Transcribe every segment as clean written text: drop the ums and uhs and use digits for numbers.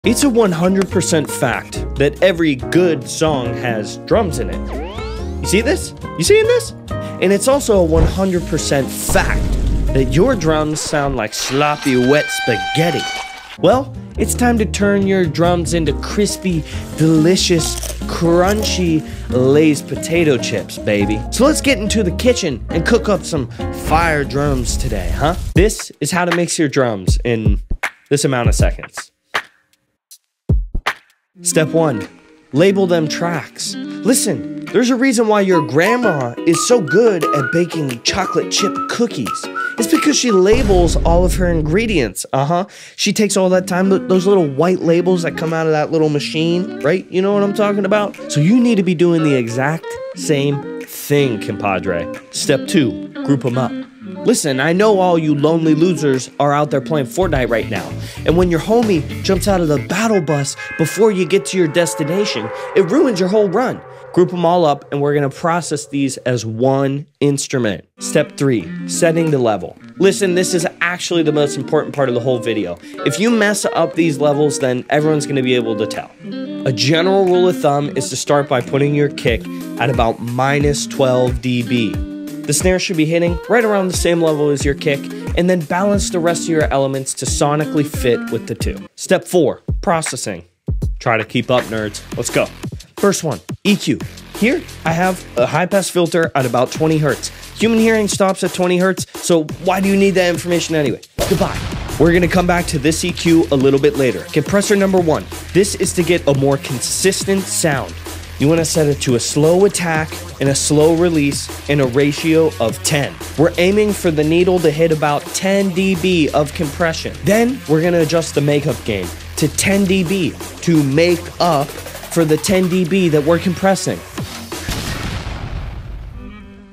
It's a 100% fact that every good song has drums in it. You see this? You seeing this? And it's also a 100% fact that your drums sound like sloppy, wet spaghetti. Well, it's time to turn your drums into crispy, delicious, crunchy Lay's potato chips, baby. So let's get into the kitchen and cook up some fire drums today, huh? This is how to mix your drums in this amount of seconds. Step 1, label them tracks. Listen, there's a reason why your grandma is so good at baking chocolate chip cookies. It's because she labels all of her ingredients. She takes all that time, those little white labels that come out of that little machine, right? You know what I'm talking about? So you need to be doing the exact same thing, compadre. Step 2, group them up. Listen, I know all you lonely losers are out there playing Fortnite right now, and when your homie jumps out of the battle bus before you get to your destination, it ruins your whole run. Group them all up, and we're gonna process these as one instrument. Step 3, setting the level. Listen, this is actually the most important part of the whole video. If you mess up these levels, then everyone's gonna be able to tell. A general rule of thumb is to start by putting your kick at about minus 12 dB. The snare should be hitting right around the same level as your kick, and then balance the rest of your elements to sonically fit with the two. Step 4, processing. Try to keep up, nerds. Let's go. First one, EQ. Here, I have a high-pass filter at about 20 hertz. Human hearing stops at 20 hertz, so why do you need that information anyway? Goodbye. We're gonna come back to this EQ a little bit later. Compressor number 1. This is to get a more consistent sound. You want to set it to a slow attack and a slow release in a ratio of 10. We're aiming for the needle to hit about 10 dB of compression. Then we're going to adjust the makeup gain to 10 dB to make up for the 10 dB that we're compressing.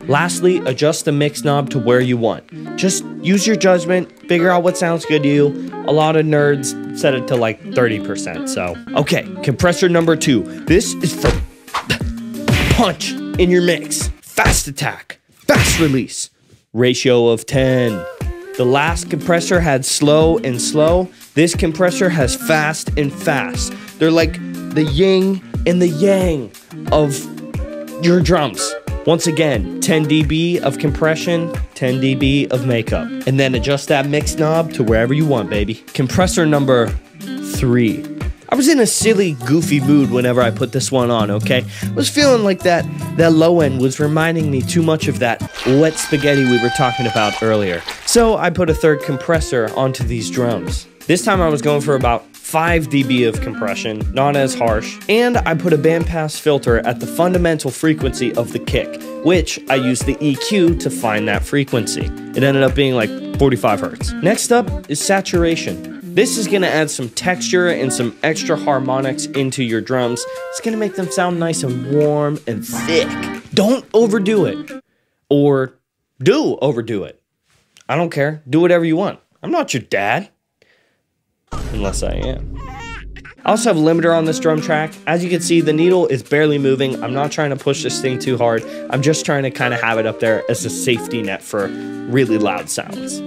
Lastly, adjust the mix knob to where you want. Just use your judgment, figure out what sounds good to you. A lot of nerds set it to like 30%, so. Okay, compressor number 2. This is for punch in your mix. Fast attack, fast release. Ratio of 10. The last compressor had slow and slow. This compressor has fast and fast. They're like the yin and the yang of your drums. Once again, 10 dB of compression, 10 dB of makeup. And then adjust that mix knob to wherever you want, baby. Compressor number 3. I was in a silly, goofy mood whenever I put this one on, okay? I was feeling like that low end was reminding me too much of that wet spaghetti we were talking about earlier. So I put a third compressor onto these drums. This time I was going for about 5 dB of compression, not as harsh, and I put a bandpass filter at the fundamental frequency of the kick, which I used the EQ to find that frequency. It ended up being like 45 hertz. Next up is saturation. This is gonna add some texture and some extra harmonics into your drums. It's gonna make them sound nice and warm and thick. Don't overdo it, or do overdo it. I don't care, do whatever you want. I'm not your dad. Unless I am. I also have a limiter on this drum track. As you can see, the needle is barely moving. I'm not trying to push this thing too hard. I'm just trying to kind of have it up there as a safety net for really loud sounds.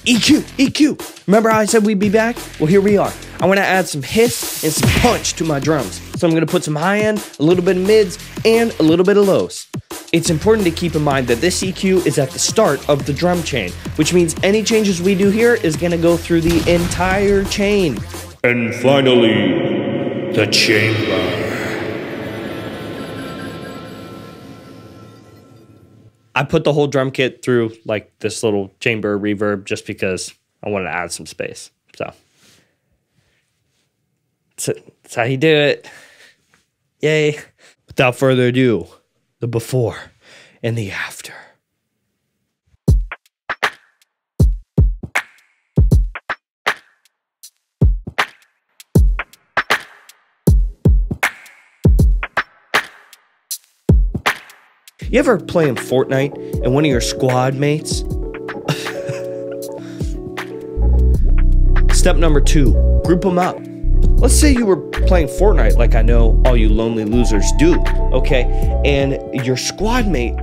EQ, EQ. Remember how I said we'd be back? Well, here we are. I want to add some hiss and some punch to my drums. So I'm going to put some high end, a little bit of mids, and a little bit of lows. It's important to keep in mind that this EQ is at the start of the drum chain, which means any changes we do here is going to go through the entire chain. And finally, the chamber. I put the whole drum kit through like this little chamber reverb just because I wanted to add some space. So that's how you do it. Yay. Without further ado, the before and the after. You ever playing Fortnite and one of your squad mates? Step number 2, group them up. Let's say you were playing Fortnite like I know all you lonely losers do, okay? And your squad mate